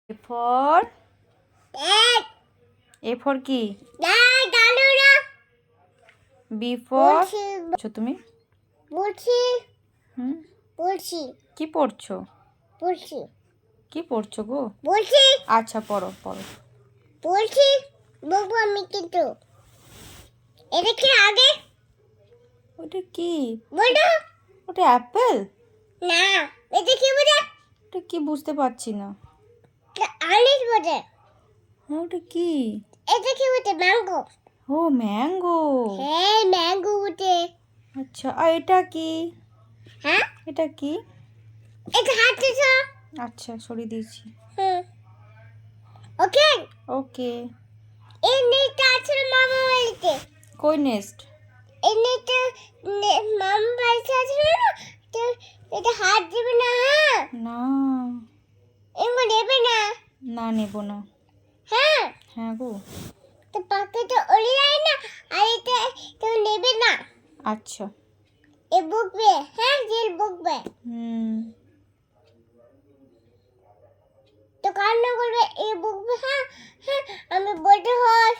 A for A for কি? B for আচ্ছা তুমি কি পড়ছো? কি পড়ছো গো? আচ্ছা পড়ো। আমি কিন্তু এটা কি আগে ওটা কি? বলো ওটা অ্যাপেল? না এটা কি বলে ওটা কি বুঝতে পারছি না। আলিশ বলে ওটা কি? এটা কি বলে ম্যাঙ্গো ও ম্যাঙ্গো। হ্যাঁ ম্যাঙ্গো বলে আচ্ছা আর এটা কি? হ্যাঁ এটা কি? এটা হাতে তো আচ্ছা সরিয়ে দিয়েছি। ওকে ওকে। এই নেটটা আছে মামা বাড়িতে কই নেক্সট? এই নেটটা মামা বাড়িতে আছে না তো এটা হাত দিবে না হ্যাঁ না এমন দেবে না না নেব না। হ্যাঁ হ্যাঁ গো। তো পাকে তো ওলি যায় না আর এটা তো নেবে না আচ্ছা এ বুকবে হ্যাঁ জেল বুকবে তো কান্না করবে এ বুকবে হ্যাঁ হ্যাঁ আমি বলতে হয়